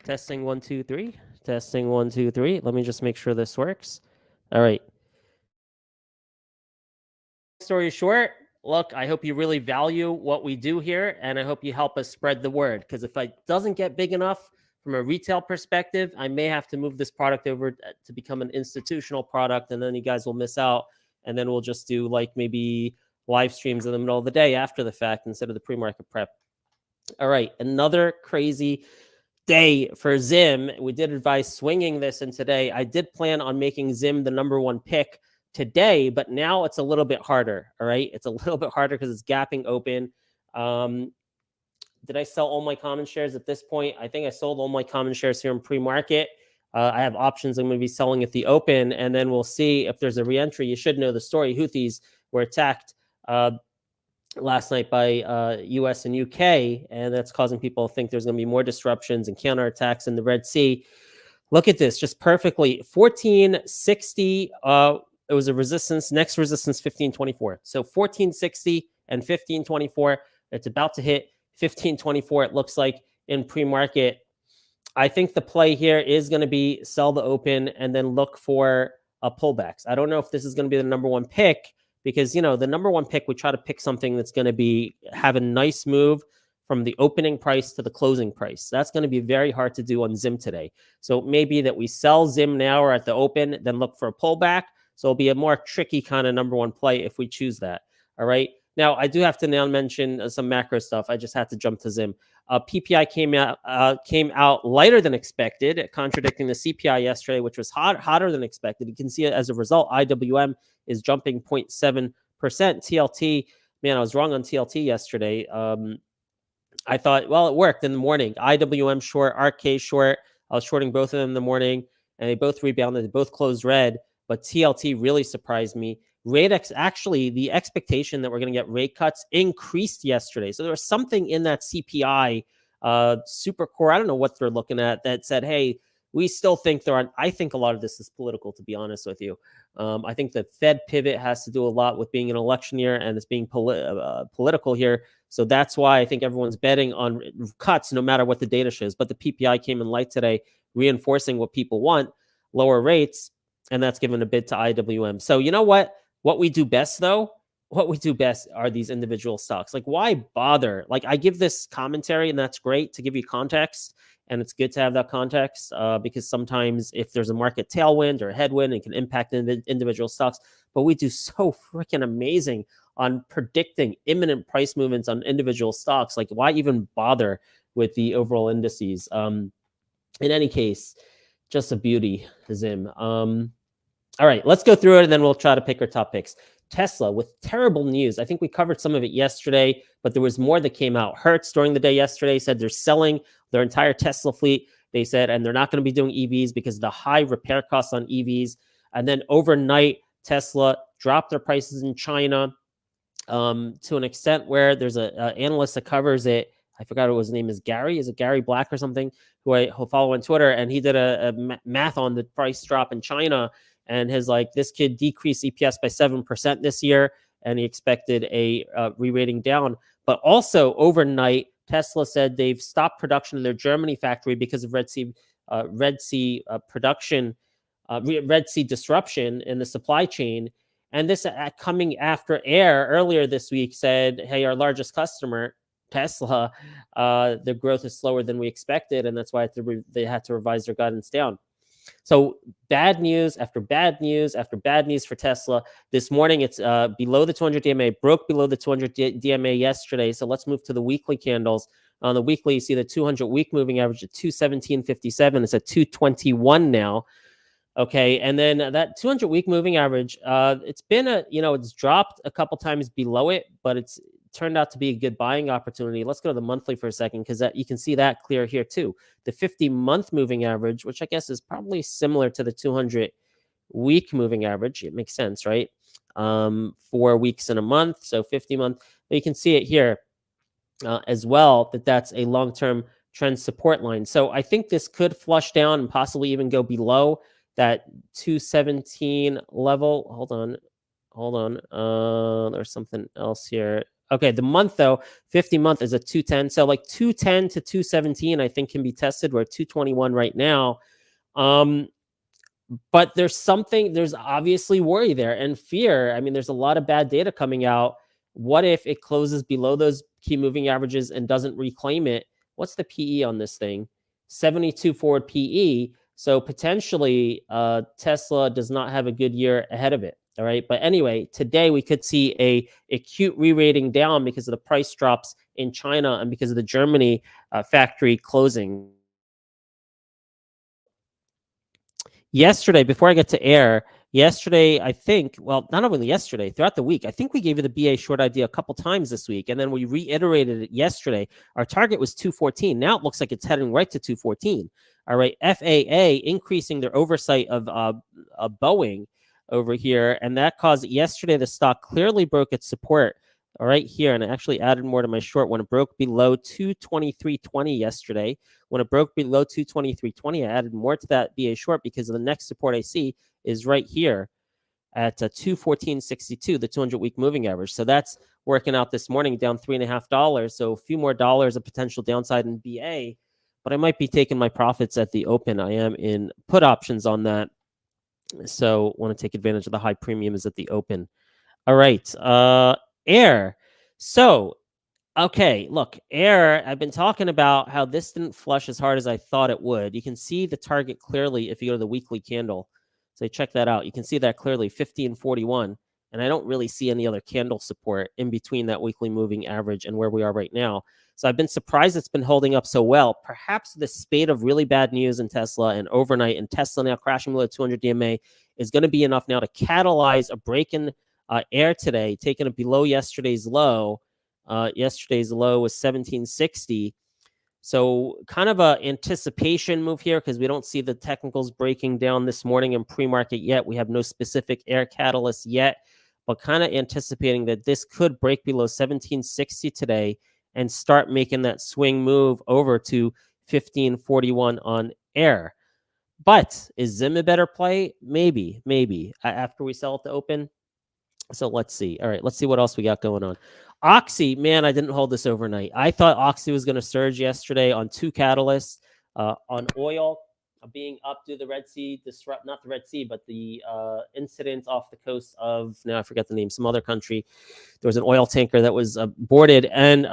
Testing 1, 2, 3. Testing 1, 2, 3. Let me just make sure this works. All right. Story short, look, I hope you really value what we do here, and I hope you help us spread the word. Because if it doesn't get big enough from a retail perspective, I may have to move this product over to become an institutional product, and then you guys will miss out. And then we'll just do like maybe live streams in the middle of the day after the fact instead of the pre-market prep. All right, another crazy day for Zim. We did advise swinging this in today. I did plan on making Zim the number one pick today, but now it's a little bit harder. All right, it's a little bit harder because it's gapping open. Did I sell all my common shares at this point? I think I sold all my common shares here in pre-market. I have options I'm going to be selling at the open, and then we'll see if there's a reentry. You should know the story. Houthis were attacked last night by US and UK, and that's causing people to think there's going to be more disruptions and counterattacks in the Red Sea. Look at this, just perfectly. 1460, it was a resistance, next resistance 1524. So 1460 and 1524, it's about to hit 1524, it looks like, in pre-market. I think the play here is going to be sell the open and then look for pullbacks. I don't know if this is going to be the number one pick, because, you know, the number one pick, we try to pick something that's going to have a nice move from the opening price to the closing price. That's going to be very hard to do on Zim today. So it may be that we sell Zim now or at the open, then look for a pullback. So it'll be a more tricky kind of number one play if we choose that. All right. Now, I do have to now mention some macro stuff. I just had to jump to Zim. PPI came out lighter than expected, contradicting the CPI yesterday, which was hotter than expected. You can see it as a result. IWM is jumping 0.7%. TLT, man, I was wrong on TLT yesterday. I thought, well, it worked in the morning. IWM short, RK short. I was shorting both of them in the morning, and they both rebounded. They both closed red, but TLT really surprised me. RateX, actually, the expectation that we're going to get rate cuts increased yesterday. So there was something in that CPI super core, I don't know what they're looking at, that said, hey, we still think there are. I think a lot of this is political, to be honest with you. I think the Fed pivot has to do a lot with being an election year, and it's being political here. So that's why I think everyone's betting on cuts, no matter what the data shows. But the PPI came in light today, reinforcing what people want, lower rates, and that's given a bid to IWM. So you know what? What we do best, though, what we do best are these individual stocks. Like, why bother? Like, I give this commentary, and that's great to give you context. And it's good to have that context because sometimes if there's a market tailwind or a headwind, it can impact individual stocks. But we do so freaking amazing on predicting imminent price movements on individual stocks. Like, why even bother with the overall indices? In any case, just a beauty, Zim. All right, let's go through it, and then we'll try to pick our top picks. Tesla with terrible news. I think we covered some of it yesterday, but there was more that came out. Hertz during the day yesterday said they're selling their entire Tesla fleet. They said, and they're not going to be doing EVs because of the high repair costs on EVs. And then overnight, Tesla dropped their prices in China to an extent where there's an analyst that covers it. I forgot what his name is. Gary. Is it Gary Black or something? Who I follow on Twitter. And he did a math on the price drop in China. And his this could decrease EPS by 7% this year. And he expected a re-rating down. But also overnight, Tesla said they've stopped production in their Germany factory because of Red Sea disruption in the supply chain. And this coming after Air earlier this week said, hey, our largest customer, Tesla, the growth is slower than we expected. And that's why they had to revise their guidance down. So bad news after bad news after bad news for Tesla. This morning, it's below the 200 DMA, broke below the 200 DMA yesterday. So let's move to the weekly candles. On the weekly, you see the 200-week moving average at 217.57. It's at 221 now. Okay, and then that 200-week moving average, it's been it's dropped a couple times below it, but it's turned out to be a good buying opportunity. Let's go to the monthly for a second, because you can see that clear here too. The 50-month moving average, which I guess is probably similar to the 200-week moving average. It makes sense, right? 4 weeks in a month, so 50-month. But you can see it here as well, that's a long-term trend support line. So I think this could flush down and possibly even go below that 217 level. Hold on. There's something else here. Okay, the month though, 50-month is a 210. So like 210 to 217, I think can be tested. We're at 221 right now. But there's obviously worry there and fear. I mean, there's a lot of bad data coming out. What if it closes below those key moving averages and doesn't reclaim it? What's the PE on this thing? 72 forward PE. So potentially Tesla does not have a good year ahead of it. All right. But anyway, today we could see a acute re-rating down because of the price drops in China and because of the Germany factory closing. Yesterday, before I get to air, yesterday, I think, well, not only yesterday, throughout the week, I think we gave you the BA short idea a couple times this week, and then we reiterated it yesterday. Our target was 214. Now it looks like it's heading right to 214. All right, FAA increasing their oversight of Boeing over here, and that caused yesterday the stock clearly broke its support right here, and I actually added more to my short when it broke below 223.20 yesterday. When it broke below 223.20, I added more to that BA short because the next support I see is right here at 214.62, the 200-week moving average. So that's working out this morning, down $3.50. So a few more dollars of potential downside in BA, but I might be taking my profits at the open. I am in put options on that. So want to take advantage of the high premiums at the open. All right. Air. So okay, look, air, I've been talking about how this didn't flush as hard as I thought it would. You can see the target clearly if you go to the weekly candle. So check that out. You can see that clearly, 50 and 41. And I don't really see any other candle support in between that weekly moving average and where we are right now. So I've been surprised it's been holding up so well. Perhaps the spate of really bad news in Tesla and overnight and Tesla now crashing below 200 DMA is going to be enough now to catalyze a break in air today, taking it below yesterday's low. Yesterday's low was 1760. So kind of a anticipation move here because we don't see the technicals breaking down this morning in pre-market yet. We have no specific air catalyst yet, but kind of anticipating that this could break below 1760 today and start making that swing move over to 1541 on air. But is Zim a better play? Maybe. After we sell it to open. So let's see. All right, let's see what else we got going on. Oxy, man, I didn't hold this overnight. I thought Oxy was going to surge yesterday on two catalysts, on oil being up due the Red Sea, not the Red Sea, but the incident off the coast of, now I forget the name, some other country. There was an oil tanker that was boarded. And,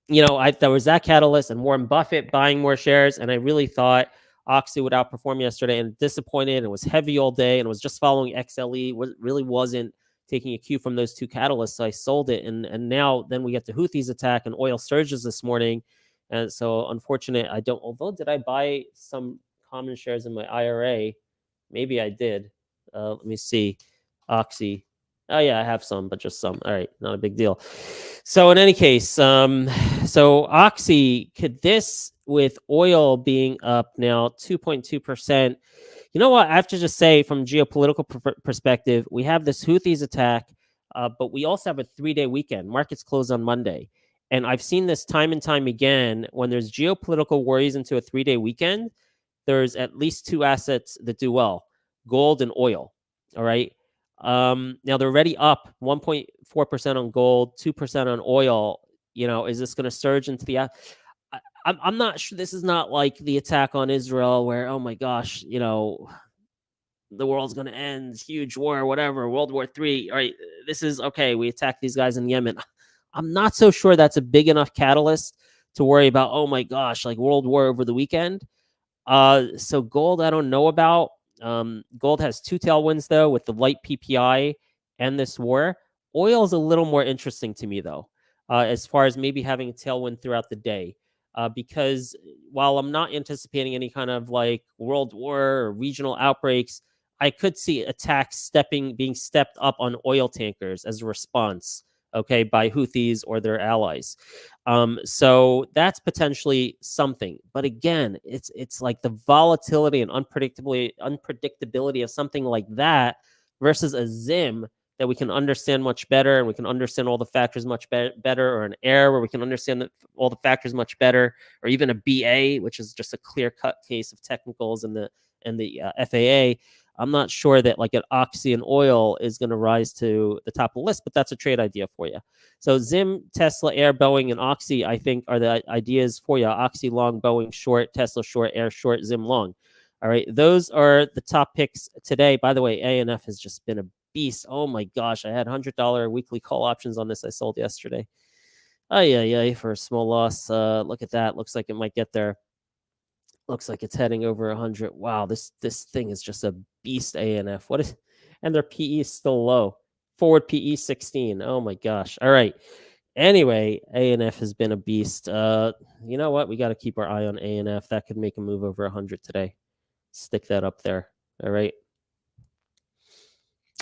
there was that catalyst and Warren Buffett buying more shares. And I really thought Oxy would outperform yesterday and disappointed and was heavy all day and was just following XLE. Really wasn't taking a cue from those two catalysts. So I sold it. And now then we get the Houthis attack and oil surges this morning. And so unfortunate, although did I buy some common shares in my IRA? Maybe I did. Let me see. Oxy. Oh yeah, I have some, but just some. All right, not a big deal. So in any case, so Oxy, could this with oil being up now 2.2%? You know what? I have to just say, from geopolitical perspective, we have this Houthis attack, but we also have a 3-day weekend. Markets close on Monday. And I've seen this time and time again. When there's geopolitical worries into a 3-day weekend, there's at least two assets that do well: gold and oil. All right. Now they're already up 1.4% on gold, 2% on oil. Is this going to surge into the... I'm not sure. This is not like the attack on Israel where, oh my gosh, the world's going to end, huge war, whatever, World War III. All right, this is okay. We attacked these guys in Yemen. I'm not so sure that's a big enough catalyst to worry about, oh my gosh, like world war over the weekend. So gold, I don't know about. Gold has two tailwinds though, with the light PPI and this war. Oil is a little more interesting to me though, as far as maybe having a tailwind throughout the day. Because while I'm not anticipating any kind of like world war or regional outbreaks, I could see attacks being stepped up on oil tankers as a response, okay, by Houthis or their allies. So that's potentially something. But again, it's like the volatility and unpredictability of something like that versus a Zim that we can understand much better, and we can understand all the factors much better, or an air where we can understand all the factors much better, or even a BA, which is just a clear-cut case of technicals and the FAA. I'm not sure that like an Oxy and oil is going to rise to the top of the list, but that's a trade idea for you. So Zim, Tesla, Air, Boeing, and Oxy, I think, are the ideas for you. Oxy long, Boeing short, Tesla short, Air short, Zim long. All right, those are the top picks today. By the way, ANF has just been a beast. Oh my gosh, I had $100 weekly call options on this I sold yesterday. Oh yeah, for a small loss. Look at that. Looks like it might get there. Looks like it's heading over 100. Wow, this thing is just a beast. ANF. What is? And their PE is still low. Forward PE 16. Oh my gosh. All right. Anyway, ANF has been a beast. You know what? We got to keep our eye on ANF. That could make a move over 100 today. Stick that up there. All right.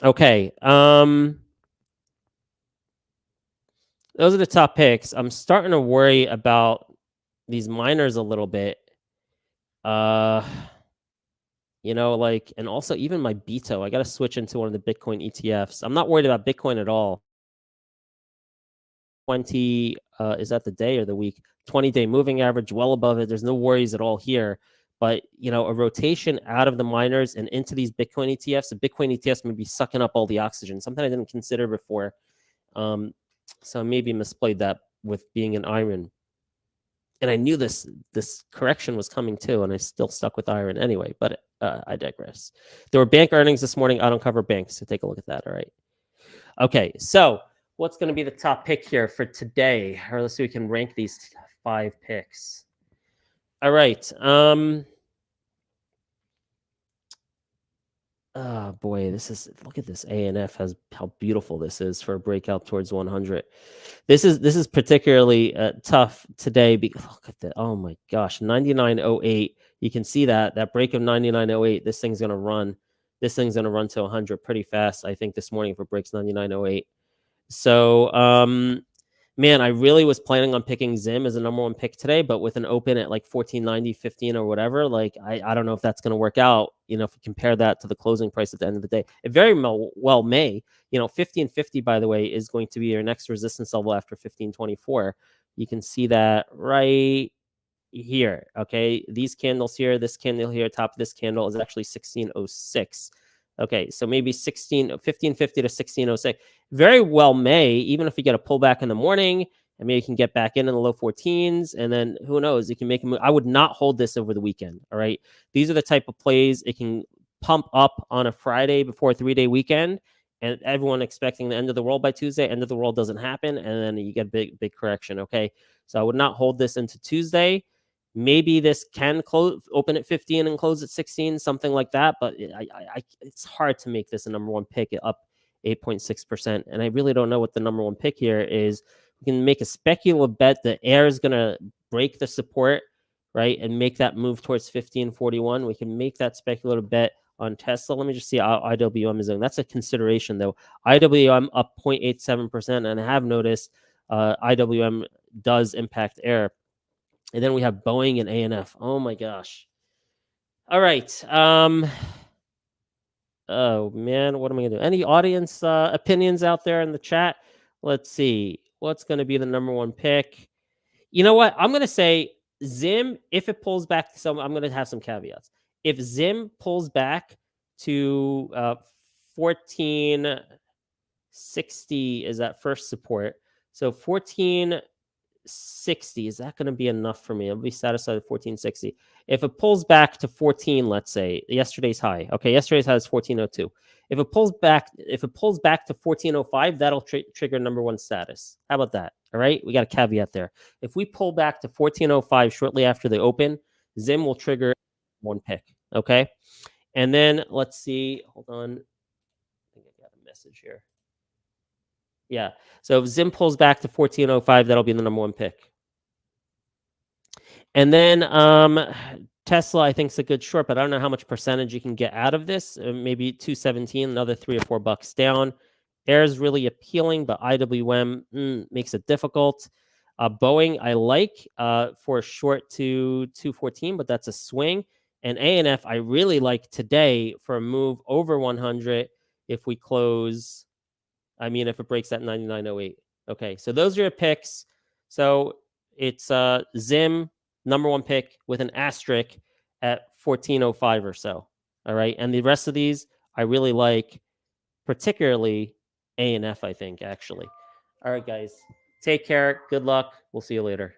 Okay. Those are the top picks. I'm starting to worry about these miners a little bit. You know, like, and also even my Beto, I got to switch into one of the Bitcoin ETFs. I'm not worried about Bitcoin at all. 20, is that the day or the week? 20-day moving average, well above it. There's no worries at all here. But, you know, a rotation out of the miners and into these Bitcoin ETFs, the Bitcoin ETFs may be sucking up all the oxygen, something I didn't consider before. So maybe misplayed that with being an iron. And I knew this correction was coming too, and I still stuck with iron anyway, but I digress. There were bank earnings this morning. I don't cover banks, so take a look at that. All right. Okay, so what's going to be the top pick here for today? Or let's see, we can rank these 5 picks. All right. Oh boy, look at this. ANF has how beautiful this is for a breakout towards 100. This is particularly tough today because look at that. Oh my gosh, 99.08. You can see that break of 99.08. This thing's gonna run. This thing's gonna run to 100 pretty fast. I think this morning if it breaks 99.08. So man, I really was planning on picking Zim as a number 1 pick today, but with an open at like 14.90, 15 or whatever, like I don't know if that's going to work out. You know, if you compare that to the closing price at the end of the day, it very well may. You know, 15.50, by the way, is going to be your next resistance level after 15.24. You can see that right here. Okay, these candles here, this candle here, top of this candle is actually 16.06. Okay, so maybe 1550 to 1606. Very well may, even if you get a pullback in the morning, and maybe you can get back in the low 14s, and then who knows, you can make a move. I would not hold this over the weekend. All right, these are the type of plays it can pump up on a Friday before a 3-day weekend, and everyone expecting the end of the world by Tuesday. End of the world doesn't happen, and then you get a big correction. Okay, so I would not hold this into Tuesday. Maybe this can open at 15 and close at 16, something like that. But it's hard to make this a number 1 pick up 8.6%. And I really don't know what the number 1 pick here is. We can make a speculative bet that Air is going to break the support, right, and make that move towards 1541. We can make that speculative bet on Tesla. Let me just see how IWM is doing. That's a consideration, though. IWM up 0.87%. And I have noticed IWM does impact Air. And then we have Boeing and ANF. Oh my gosh. All right. Oh man, what am I gonna do? Any audience opinions out there in the chat? Let's see. What's gonna be the number 1 pick? You know what? I'm gonna say Zim. If it pulls back to some, I'm gonna have some caveats. If Zim pulls back to 1460 is that first support. So 1460, is that going to be enough for me? I'll be satisfied with 1460. If it pulls back to 14, let's say yesterday's high. Okay, yesterday's high is 1402. If it pulls back to 1405, that'll trigger number 1 status. How about that? All right, we got a caveat there. If we pull back to 1405 shortly after the open, Zim will trigger 1 pick. Okay, and then let's see. Hold on, I think I got a message here. Yeah. So if Zim pulls back to 1405, that'll be the number 1 pick. And then Tesla, I think, is a good short, but I don't know how much percentage you can get out of this. Maybe 217, another $3 or $4 down. Air is really appealing, but IWM makes it difficult. Boeing, I like for a short to 214, but that's a swing. And ANF, I really like today for a move over 100 if we close. I mean, if it breaks that 99.08. Okay, so those are your picks. So it's Zim, number 1 pick with an asterisk at 1405 or so. All right. And the rest of these, I really like, particularly A and F, I think, actually. All right, guys. Take care. Good luck. We'll see you later.